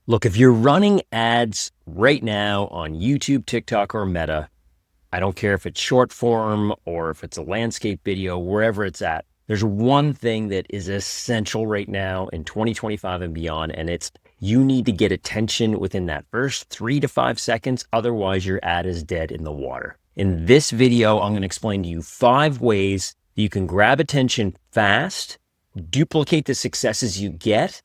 Look, if you're running ads right now on YouTube, TikTok, or Meta, I don't care if it's short form or if it's a landscape video, wherever it's at, there's one thing that is essential right now in 2025 and beyond, and it's you need to get attention within that first 3 to 5 seconds. Otherwise, your ad is dead in the water. In this video, I'm going to explain to you 5 ways you can grab attention fast, duplicate the successes you get,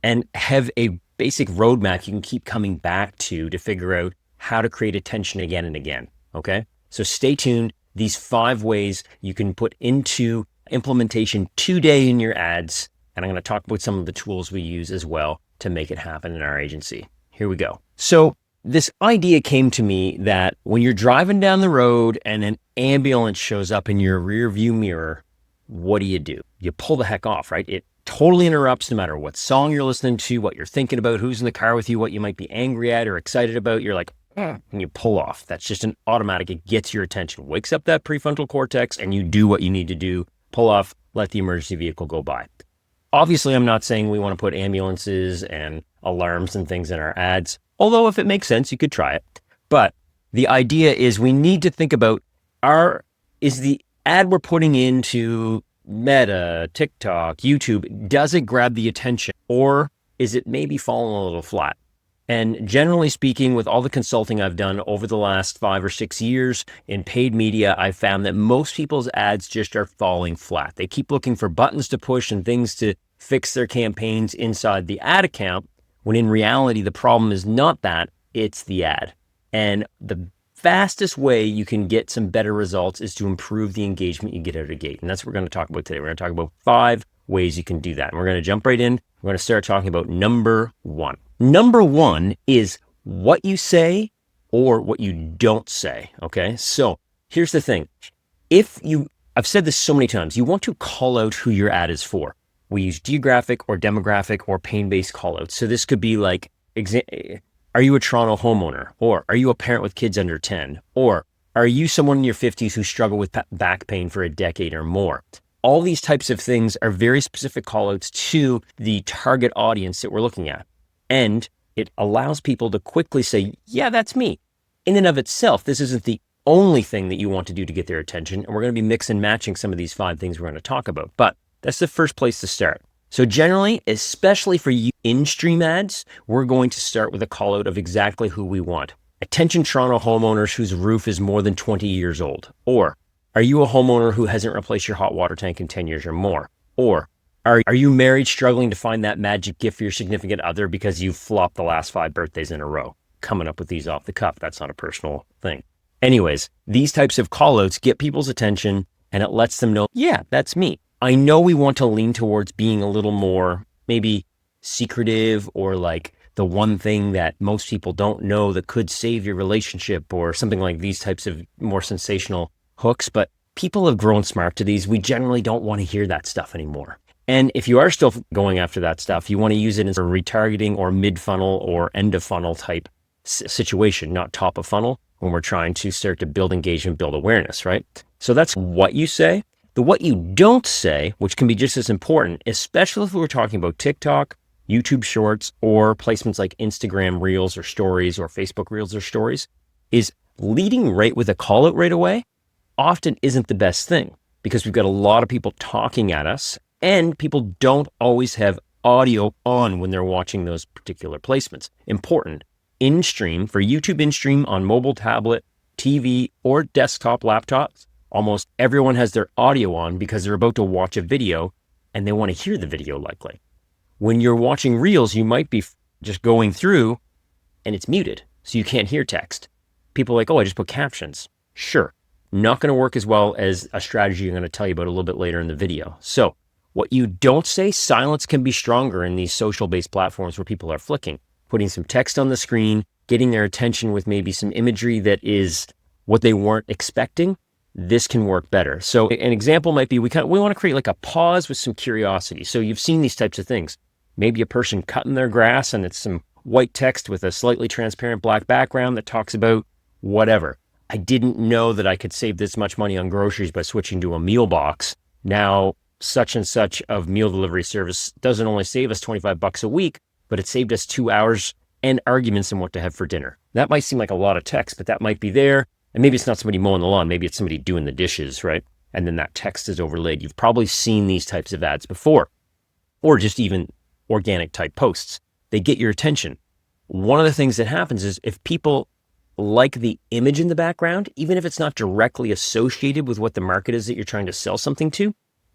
and have a basic roadmap you can keep coming back to figure out how to create attention again and again. Okay. So stay tuned. These 5 ways you can put into implementation today in your ads. And I'm going to talk about some of the tools we use as well to make it happen in our agency. Here we go. So this idea came to me that when you're driving down the road and an ambulance shows up in your rear view mirror, what do? You pull the heck off, right? It totally interrupts no matter what song you're listening to, what you're thinking about, who's in the car with you, what you might be angry at or excited about. You're like, and you pull off. That's just an automatic. It gets your attention, wakes up that prefrontal cortex, and you do what you need to do. Pull off, let the emergency vehicle go by. Obviously, I'm not saying we want to put ambulances and alarms and things in our ads, although if it makes sense, you could try it. But the idea is we need to think about is the ad we're putting into Meta, TikTok, YouTube, does it grab the attention, or is it maybe falling a little flat? And generally speaking, with all the consulting I've done over the last 5 or 6 years in paid media, I've found that most people's ads just are falling flat. They keep looking for buttons to push and things to fix their campaigns inside the ad account, when in reality, the problem is not that, it's the ad. And the fastest way you can get some better results is to improve the engagement you get out of the gate. And that's what we're going to talk about today. We're going to talk about 5 ways you can do that. And we're going to jump right in. We're going to start talking about number 1. Number 1 is what you say or what you don't say. Okay. So here's the thing. I've said this so many times, you want to call out who your ad is for. We use geographic or demographic or pain-based call outs. So this could be like, are you a Toronto homeowner? Or are you a parent with kids under 10? Or are you someone in your 50s who struggled with back pain for a decade or more? All these types of things are very specific callouts to the target audience that we're looking at. And it allows people to quickly say, yeah, that's me. In and of itself, this isn't the only thing that you want to do to get their attention. And we're going to be mix and matching some of these 5 things we're going to talk about. But that's the first place to start. So generally, especially for you in-stream ads, we're going to start with a call out of exactly who we want. Attention Toronto homeowners whose roof is more than 20 years old. Or are you a homeowner who hasn't replaced your hot water tank in 10 years or more? Or are you married struggling to find that magic gift for your significant other because you've flopped the last 5 birthdays in a row? Coming up with these off the cuff. That's not a personal thing. Anyways, these types of call outs get people's attention and it lets them know, yeah, that's me. I know we want to lean towards being a little more maybe secretive or like the one thing that most people don't know that could save your relationship or something like these types of more sensational hooks. But people have grown smart to these. We generally don't want to hear that stuff anymore. And if you are still going after that stuff, you want to use it as a retargeting or mid-funnel or end-of-funnel type situation, not top of funnel, when we're trying to start to build engagement, build awareness, right? So that's what you say. The what you don't say, which can be just as important, especially if we're talking about TikTok, YouTube Shorts, or placements like Instagram Reels or Stories or Facebook Reels or Stories, is leading right with a call out right away often isn't the best thing because we've got a lot of people talking at us and people don't always have audio on when they're watching those particular placements. Important. In-stream, for YouTube in-stream on mobile, tablet, TV, or desktop laptops, almost everyone has their audio on because they're about to watch a video and they want to hear the video likely. When you're watching Reels, you might be just going through and it's muted, so you can't hear text. People are like, oh, I just put captions. Sure, not going to work as well as a strategy I'm going to tell you about a little bit later in the video. So what you don't say, silence can be stronger in these social-based platforms where people are flicking, putting some text on the screen, getting their attention with maybe some imagery that is what they weren't expecting. This can work better. So an example might be we want to create like a pause with some curiosity. So you've seen these types of things. Maybe a person cutting their grass and it's some white text with a slightly transparent black background that talks about whatever. I didn't know that I could save this much money on groceries by switching to a meal box. Now, such and such of meal delivery service doesn't only save us $25 a week, but it saved us 2 hours and arguments on what to have for dinner. That might seem like a lot of text, but that might be there. And maybe it's not somebody mowing the lawn. Maybe it's somebody doing the dishes, right? And then that text is overlaid. You've probably seen these types of ads before, or just even organic type posts. They get your attention. One of the things that happens is if people like the image in the background, even if it's not directly associated with what the market is that you're trying to sell something to,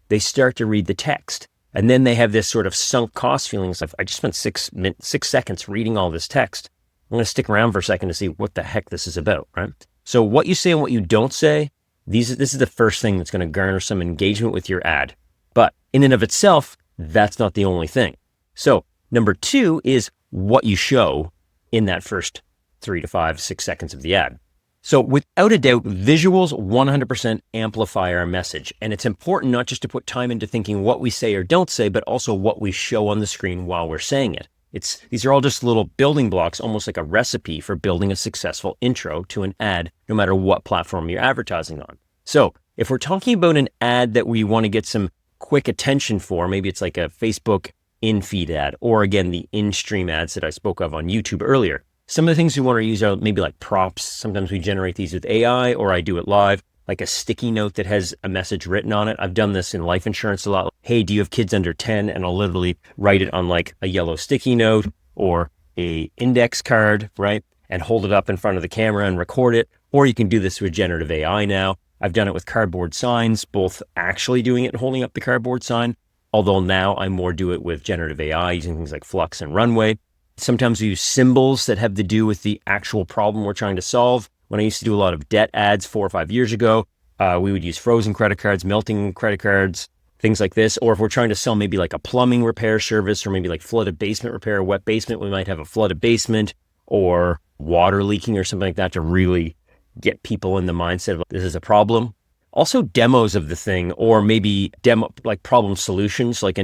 they start to read the text. And then they have this sort of sunk cost feelings of, I just spent 6 seconds reading all this text. I'm going to stick around for a second to see what the heck this is about, right? So what you say and what you don't say, this is the first thing that's going to garner some engagement with your ad. But in and of itself, that's not the only thing. So number 2 is what you show in that first 3 to 5, 6 seconds of the ad. So without a doubt, visuals 100% amplify our message. And it's important not just to put time into thinking what we say or don't say, but also what we show on the screen while we're saying it. These are all just little building blocks, almost like a recipe for building a successful intro to an ad, no matter what platform you're advertising on. So if we're talking about an ad that we want to get some quick attention for, maybe it's like a Facebook in-feed ad, or again, the in-stream ads that I spoke of on YouTube earlier. Some of the things we want to use are maybe like props. Sometimes we generate these with AI, or I do it live, like a sticky note that has a message written on it. I've done this in life insurance a lot. Hey, do you have kids under 10? And I'll literally write it on like a yellow sticky note or a index card, right? And hold it up in front of the camera and record it. Or you can do this with generative AI now. I've done it with cardboard signs, both actually doing it and holding up the cardboard sign. Although now I more do it with generative AI using things like Flux and Runway. Sometimes we use symbols that have to do with the actual problem we're trying to solve. When I used to do a lot of debt ads 4 or 5 years ago, we would use frozen credit cards, melting credit cards, things like this. Or if we're trying to sell maybe like a plumbing repair service, or maybe like flooded basement repair, wet basement, we might have a flooded basement or water leaking or something like that to really get people in the mindset of this is a problem. Also demos of the thing, or maybe demo like problem solutions. Like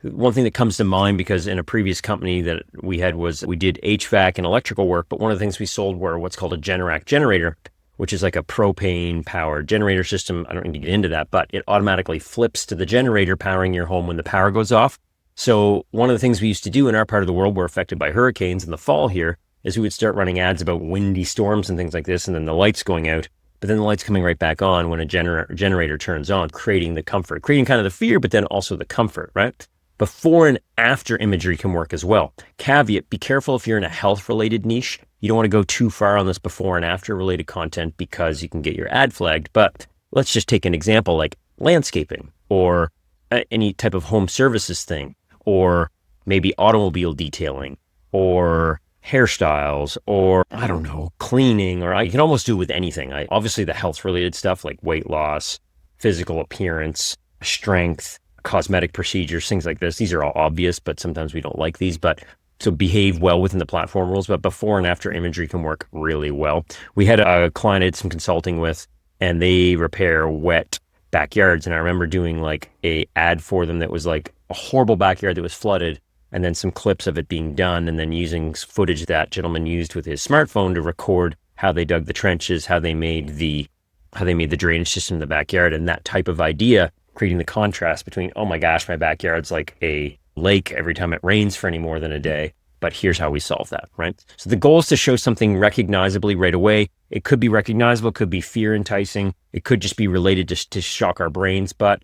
one thing that comes to mind, because in a previous company that we had was we did HVAC and electrical work, but one of the things we sold were what's called a Generac generator, which is like a propane powered generator system. I don't need to get into that, but it automatically flips to the generator powering your home when the power goes off. So one of the things we used to do in our part of the world, we're affected by hurricanes in the fall here, is we would start running ads about windy storms and things like this, and then the lights going out, but then the lights coming right back on when a generator turns on, creating the comfort, creating kind of the fear, but then also the comfort, right? Before and after imagery can work as well. Caveat, be careful if you're in a health-related niche. You don't want to go too far on this before and after related content because you can get your ad flagged. But let's just take an example like landscaping or any type of home services thing, or maybe automobile detailing or hairstyles, or I don't know, cleaning, or you can almost do it with anything. Obviously the health-related stuff like weight loss, physical appearance, strength, cosmetic procedures, things like this. These are all obvious, but sometimes we don't like these. But so behave well within the platform rules, but before and after imagery can work really well. We had a client I did some consulting with, and they repair wet backyards. And I remember doing like a ad for them that was like a horrible backyard that was flooded, and then some clips of it being done, and then using footage that gentleman used with his smartphone to record how they dug the trenches, how they made the drainage system in the backyard, and that type of idea, creating the contrast between, oh my gosh, my backyard's like a lake every time it rains for any more than a day, but here's how we solve that, right? So the goal is to show something recognizably right away. It could be recognizable, it could be fear enticing, it could just be related to shock our brains, but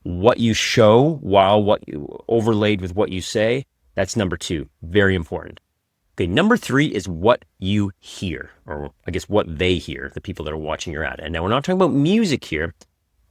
what you show while what you overlaid with what you say, that's number 2, very important. Okay, number 3 is what you hear, or I guess what they hear, the people that are watching your ad. And now we're not talking about music here,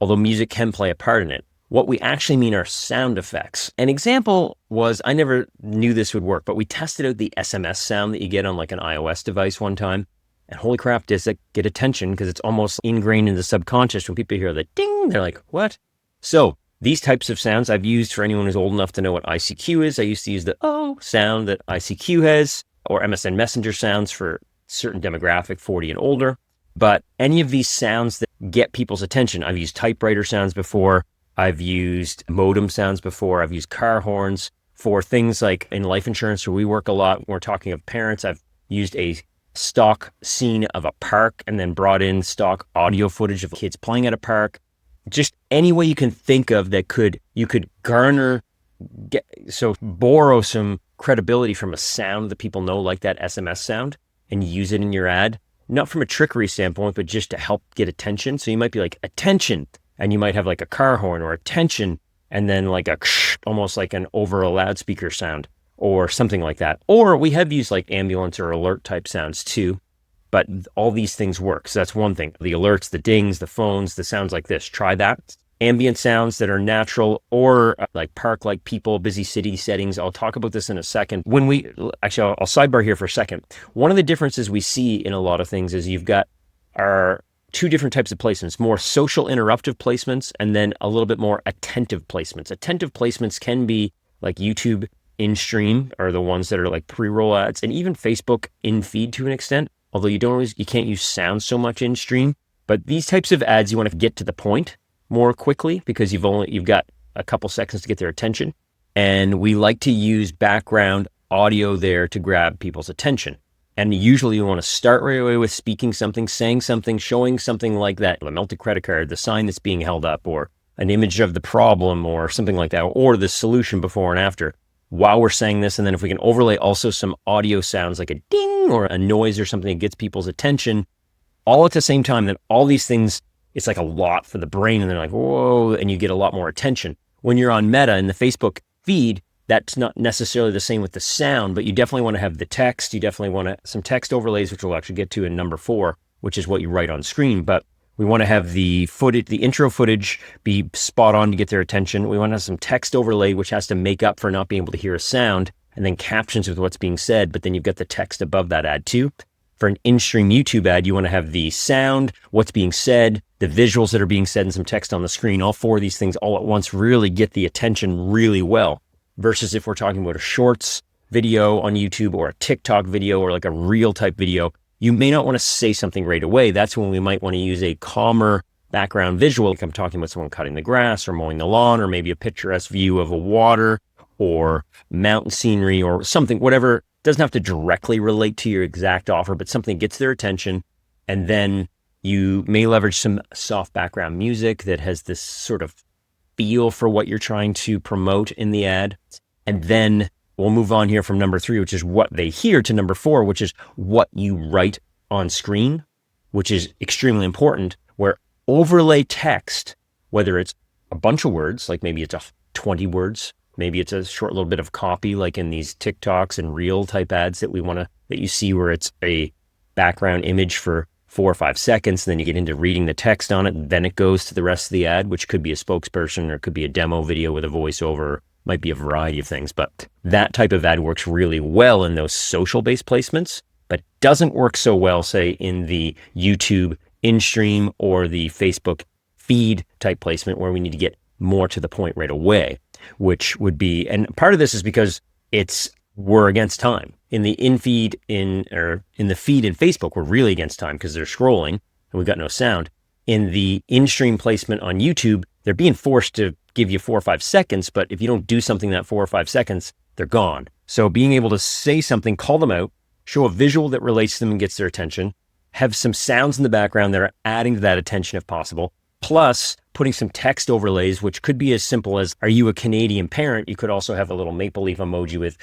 although music can play a part in it. What we actually mean are sound effects. An example was, I never knew this would work, but we tested out the SMS sound that you get on like an iOS device one time. And holy crap, does it get attention, because it's almost ingrained in the subconscious. When people hear the ding, they're like, what? So these types of sounds I've used for anyone who's old enough to know what ICQ is. I used to use the oh sound that ICQ has, or MSN Messenger sounds for certain demographic, 40 and older. But any of these sounds that get people's attention, I've used typewriter sounds before, I've used modem sounds before, I've used car horns for things like in life insurance where we work a lot. When we're talking of parents, I've used a stock scene of a park and then brought in stock audio footage of kids playing at a park. Just any way you can think of that you could borrow some credibility from a sound that people know, like that SMS sound, and use it in your ad, not from a trickery standpoint, but just to help get attention. So you might be like, attention, and you might have like a car horn, or attention, and then like a almost like an over a loudspeaker sound or something like that. Or we have used like ambulance or alert type sounds too, but all these things work. So that's one thing. The alerts, the dings, the phones, the sounds like this. Try that. Ambient sounds that are natural, or like park-like people, busy city settings. I'll talk about this in a second. I'll sidebar here for a second. One of the differences we see in a lot of things is you've got our two different types of placements, more social interruptive placements, and then a little bit more attentive placements. Attentive placements can be like YouTube in-stream, are the ones that are like pre-roll ads, and even Facebook in-feed to an extent, although you can't use sound so much in-stream. But these types of ads, you want to get to the point more quickly because you've got a couple seconds to get their attention. And we like to use background audio there to grab people's attention. And usually you want to start right away with speaking something, saying something, showing something like that, the melted credit card, the sign that's being held up, or an image of the problem or something like that, or the solution before and after while we're saying this. And then if we can overlay also some audio sounds like a ding or a noise or something that gets people's attention all at the same time, then all these things, it's like a lot for the brain, and they're like, whoa, and you get a lot more attention. When you're on Meta in the Facebook feed, that's not necessarily the same with the sound, but you definitely want to have the text. You definitely want some text overlays, which we'll actually get to in number 4, which is what you write on screen. But we want to have the footage, the intro footage, be spot on to get their attention. We want to have some text overlay, which has to make up for not being able to hear a sound, and then captions with what's being said, but then you've got the text above that ad too. For an in-stream YouTube ad, you want to have the sound, what's being said, the visuals that are being said, and some text on the screen. All 4 of these things all at once really get the attention really well. Versus if we're talking about a shorts video on YouTube or a TikTok video or like a reel type video, you may not want to say something right away. That's when we might want to use a calmer background visual. Like I'm talking about someone cutting the grass or mowing the lawn, or maybe a picturesque view of a water or mountain scenery or something, whatever. Doesn't have to directly relate to your exact offer, but something gets their attention. And then you may leverage some soft background music that has this sort of feel for what you're trying to promote in the ad. And then we'll move on here from number 3, which is what they hear, to number 4, which is what you write on screen, which is extremely important, where overlay text, whether it's a bunch of words, like maybe it's 20 words, maybe it's a short little bit of copy, like in these TikToks and reel type ads that you see where it's a background image for 4 or 5 seconds, and then you get into reading the text on it, and then it goes to the rest of the ad, which could be a spokesperson, or it could be a demo video with a voiceover, might be a variety of things. But that type of ad works really well in those social-based placements, but doesn't work so well, say, in the YouTube in-stream or the Facebook feed type placement, where we need to get more to the point right away, which would be, and part of this is because we're against time. In the in-feed, in the feed in Facebook, we're really against time because they're scrolling and we've got no sound. In the in-stream placement on YouTube, they're being forced to give you 4 or 5 seconds, but if you don't do something that 4 or 5 seconds, they're gone. So being able to say something, call them out, show a visual that relates to them and gets their attention, have some sounds in the background that are adding to that attention if possible, plus putting some text overlays, which could be as simple as, are you a Canadian parent? You could also have a little maple leaf emoji with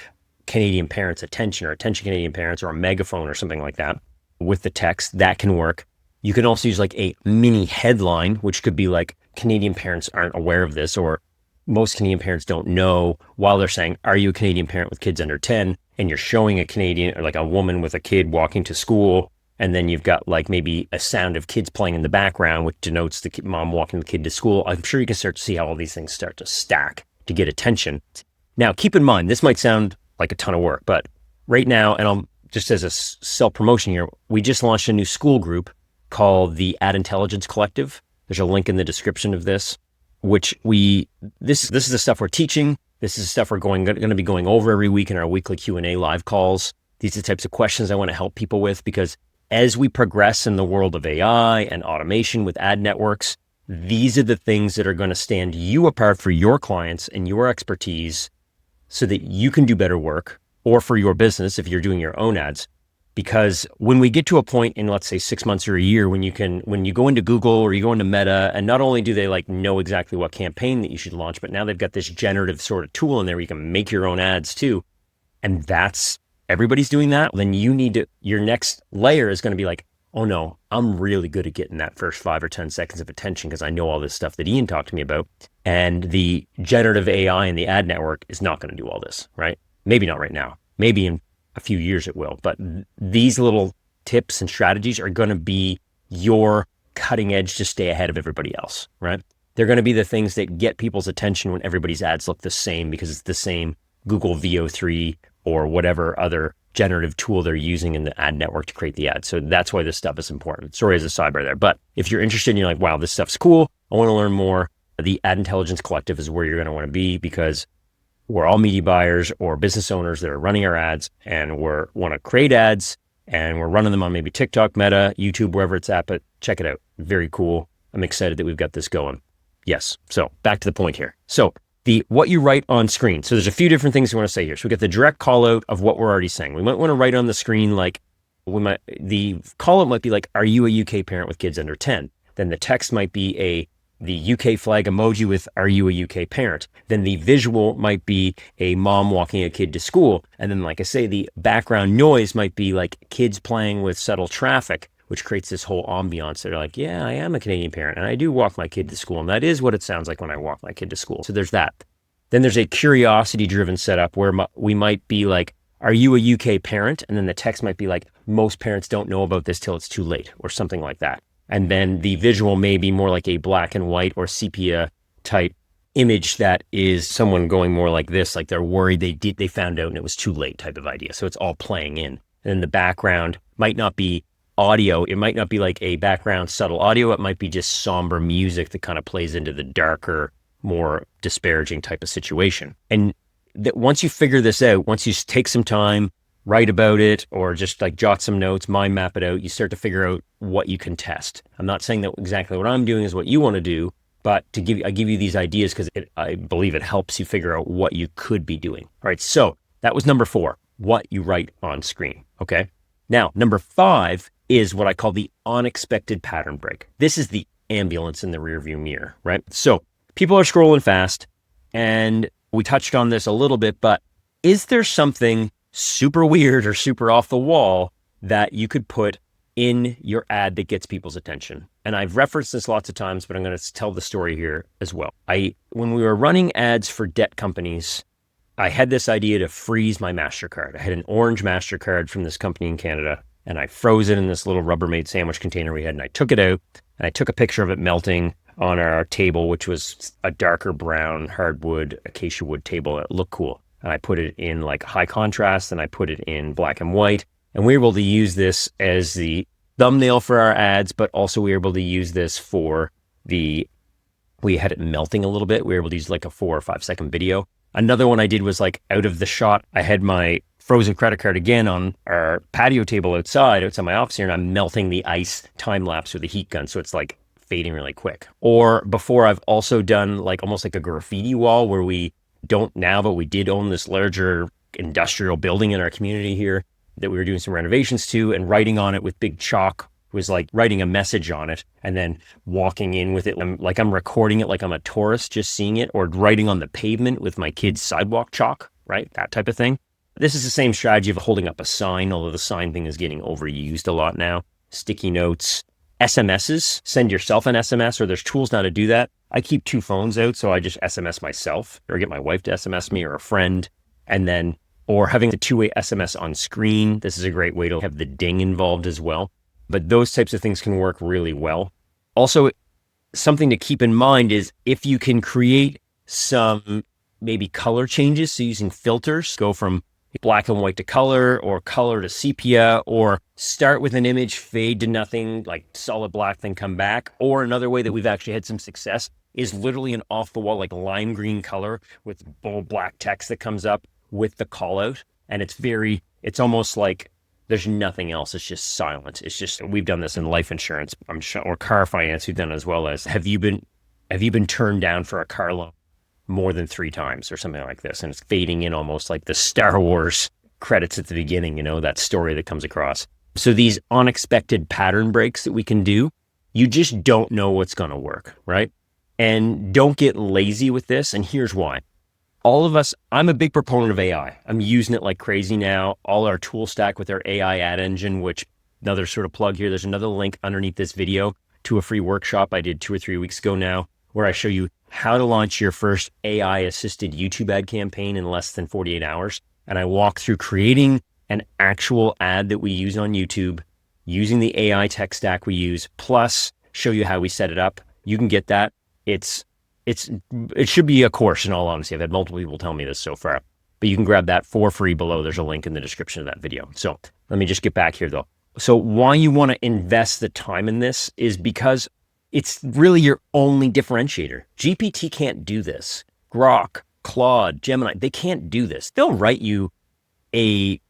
Canadian parents attention, or attention Canadian parents, or a megaphone or something like that with the text. That can work. You can also use like a mini headline, which could be like, Canadian parents aren't aware of this, or most Canadian parents don't know, while they're saying, are you a Canadian parent with kids under 10? And you're showing a Canadian, or like a woman with a kid walking to school. And then you've got like maybe a sound of kids playing in the background, which denotes the mom walking the kid to school. I'm sure you can start to see how all these things start to stack to get attention. Now, keep in mind, this might sound like a ton of work, but right now, and I'm just as a self-promotion here, we just launched a new school group called the Ad Intelligence Collective. There's a link in the description of this, which this is the stuff we're teaching. This is the stuff we're going to be going over every week in our weekly Q&A live calls. These are the types of questions I want to help people with, because as we progress in the world of AI and automation with ad networks, these are the things that are going to stand you apart for your clients and your expertise, so that you can do better work, or for your business if you're doing your own ads. Because when we get to a point in, let's say, 6 months or a year, when you go into Google or you go into Meta, and not only do they like know exactly what campaign that you should launch, but now they've got this generative sort of tool in there where you can make your own ads too. and everybody's doing that, then your next layer is going to be like, oh no, I'm really good at getting that first 5 or 10 seconds of attention because I know all this stuff that Ian talked to me about. And the generative AI and the ad network is not going to do all this, right? Maybe not right now. Maybe in a few years it will. But these little tips and strategies are going to be your cutting edge to stay ahead of everybody else, right? They're going to be the things that get people's attention when everybody's ads look the same because it's the same Google VO3 or whatever other generative tool they're using in the ad network to create the ad. So that's why this stuff is important. Sorry as a sidebar there. But if you're interested and you're like, wow, this stuff's cool, I want to learn more, the Ad Intelligence Collective is where you're going to want to be, because we're all media buyers or business owners that are running our ads, and want to create ads, and we're running them on maybe TikTok, Meta, YouTube, wherever it's at. But check it out. Very cool. I'm excited that we've got this going. Yes. So back to the point here. So what you write on screen. So there's a few different things we want to say here. So we get the direct call out of what we're already saying. We might want to write on the screen, the call out might be like, are you a UK parent with kids under 10? Then the text might be the UK flag emoji with, are you a UK parent? Then the visual might be a mom walking a kid to school. And then, like I say, the background noise might be like kids playing with subtle traffic, which creates this whole ambiance. They're like, yeah, I am a Canadian parent and I do walk my kid to school. And that is what it sounds like when I walk my kid to school. So there's that. Then there's a curiosity driven setup where we might be like, are you a UK parent? And then the text might be like, most parents don't know about this till it's too late, or something like that. And then the visual may be more like a black and white or sepia type image that is someone going more like this, like they're worried they found out and it was too late type of idea. So it's all playing in. And then the background might not be audio. It might not be like a background subtle audio. It might be just somber music that kind of plays into the darker, more disparaging type of situation. And that once you figure this out, once you take some time, write about it, or just like jot some notes, mind map it out, you start to figure out what you can test. I'm not saying that exactly what I'm doing is what you want to do, but I give you these ideas because I believe it helps you figure out what you could be doing. All right, so that was number 4, what you write on screen, okay? Now, number 5 is what I call the unexpected pattern break. This is the ambulance in the rearview mirror, right? So people are scrolling fast, and we touched on this a little bit, but is there something super weird or super off the wall that you could put in your ad that gets people's attention? And I've referenced this lots of times, but I'm going to tell the story here as well. When we were running ads for debt companies, I had this idea to freeze my MasterCard. I had an orange MasterCard from this company in Canada, and I froze it in this little Rubbermaid sandwich container we had, and I took it out, and I took a picture of it melting on our table, which was a darker brown hardwood acacia wood table. It looked cool. And I put it in like high contrast, and I put it in black and white. And we were able to use this as the thumbnail for our ads, but also we were able to use this we had it melting a little bit. We were able to use like a 4 or 5 second video. Another one I did was like out of the shot, I had my frozen credit card again on our patio table outside my office here, and I'm melting the ice time lapse with a heat gun. So it's like fading really quick. Or before, I've also done like almost like a graffiti wall where we don't now, but we did own this larger industrial building in our community here that we were doing some renovations to, and writing on it with big chalk was like writing a message on it and then walking in with it. I'm recording it like I'm a tourist just seeing it, or writing on the pavement with my kids' sidewalk chalk, right? That type of thing. This is the same strategy of holding up a sign, although the sign thing is getting overused a lot now. Sticky notes, SMSs, send yourself an SMS, or there's tools now to do that. I keep 2 phones out, so I just SMS myself or get my wife to SMS me, or a friend, or having the 2-way SMS on screen. This is a great way to have the ding involved as well. But those types of things can work really well. Also, something to keep in mind is if you can create some maybe color changes, so using filters, go from black and white to color, or color to sepia, or start with an image, fade to nothing, like solid black, then come back. Or another way that we've actually had some success is literally an off the wall, like lime green color with bold black text that comes up with the call out. And it's almost like there's nothing else. It's just silent. It's just, we've done this in life insurance, I'm sure, or car finance. We've done as well as, have you been turned down for a car loan more than 3 times or something like this? And it's fading in almost like the Star Wars credits at the beginning, that story that comes across. So these unexpected pattern breaks that we can do, you just don't know what's going to work, right? And don't get lazy with this. And here's why. all of us, I'm a big proponent of AI. I'm using it like crazy now. All our tool stack with our AI ad engine, which another sort of plug here, there's another link underneath this video to a free workshop I did 2 or 3 weeks ago now, where I show you how to launch your first AI assisted YouTube ad campaign in less than 48 hours. And I walk through creating an actual ad that we use on YouTube using the AI tech stack we use, plus show you how we set it up. You can get that. It should be a course, in all honesty. I've had multiple people tell me this so far, but you can grab that for free below. There's a link in the description of that video. So let me just get back here though. So why you want to invest the time in this is because it's really your only differentiator. GPT can't do this. Grok, Claude, Gemini, they can't do this. They'll write you a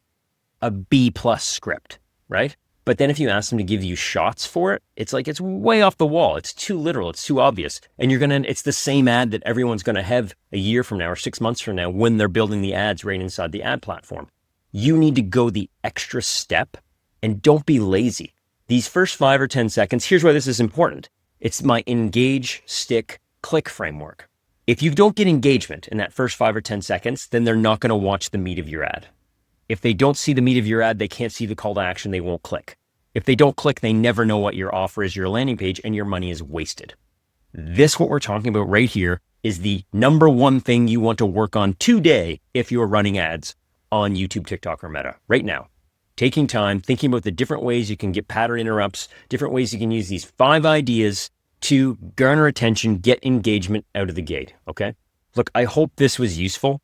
B+ script, right? But then if you ask them to give you shots for it, it's like, it's way off the wall. It's too literal. It's too obvious. And it's the same ad that everyone's going to have a year from now or 6 months from now when they're building the ads right inside the ad platform. You need to go the extra step and don't be lazy. These first 5 or 10 seconds, here's why this is important. It's my engage, stick, click framework. If you don't get engagement in that first 5 or 10 seconds, then they're not going to watch the meat of your ad. If they don't see the meat of your ad, they can't see the call to action, they won't click. If they don't click, they never know what your offer is, your landing page, and your money is wasted. This, what we're talking about right here, is the number one thing you want to work on today if you're running ads on YouTube, TikTok, or Meta right now. Taking time, thinking about the different ways you can get pattern interrupts, different ways you can use these 5 ideas to garner attention, get engagement out of the gate, okay? Look, I hope this was useful.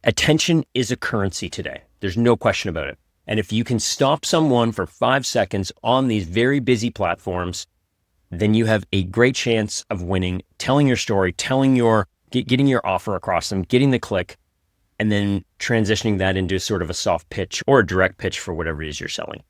Attention is a currency today. There's no question about it. And if you can stop someone for 5 seconds on these very busy platforms, then you have a great chance of winning, telling your story, getting your offer across them, getting the click, and then transitioning that into sort of a soft pitch or a direct pitch for whatever it is you're selling.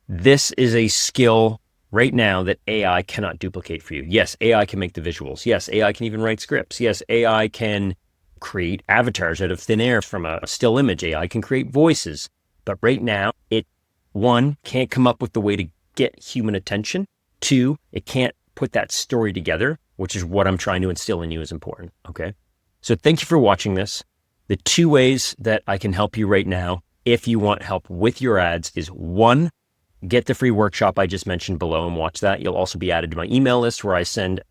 This is a skill right now that AI cannot duplicate for you. Yes, AI can make the visuals. Yes, AI can even write scripts. Yes, AI can create avatars out of thin air from a still image. AI can create voices. But right now, it, 1, can't come up with the way to get human attention. 2, it can't put that story together, which is what I'm trying to instill in you is important, okay? So thank you for watching this. The 2 ways that I can help you right now, if you want help with your ads, is 1, get the free workshop I just mentioned below and watch that. You'll also be added to my email list where I send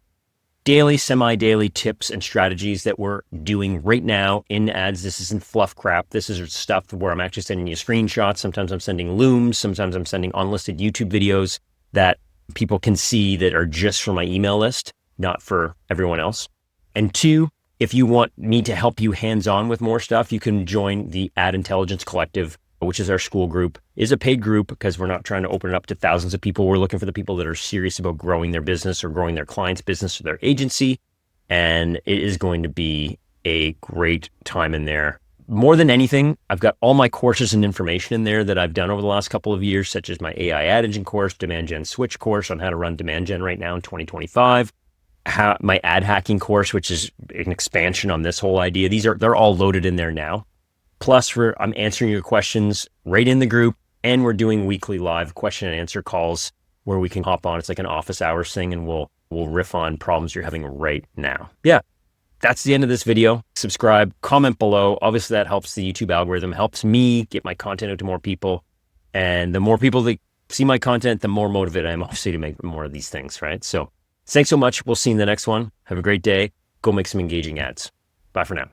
daily, semi-daily tips and strategies that we're doing right now in ads. This isn't fluff crap. This is stuff where I'm actually sending you screenshots. Sometimes I'm sending looms. Sometimes I'm sending unlisted YouTube videos that people can see that are just for my email list, not for everyone else. And 2, if you want me to help you hands-on with more stuff, you can join the Ad Intelligence Collective, which is our school group. Is a paid group because we're not trying to open it up to thousands of people. We're looking for the people that are serious about growing their business or growing their client's business or their agency. And it is going to be a great time in there. More than anything, I've got all my courses and information in there that I've done over the last couple of years, such as my AI ad engine course, Demand Gen Switch course on how to run Demand Gen right now in 2025. My ad hacking course, which is an expansion on this whole idea. They're all loaded in there now. Plus, I'm answering your questions right in the group, and we're doing weekly live question and answer calls where we can hop on. It's like an office hours thing, and we'll riff on problems you're having right now. Yeah, that's the end of this video. Subscribe, comment below. Obviously, that helps the YouTube algorithm, helps me get my content out to more people. And the more people that see my content, the more motivated I am, obviously, to make more of these things, right? So thanks so much. We'll see you in the next one. Have a great day. Go make some engaging ads. Bye for now.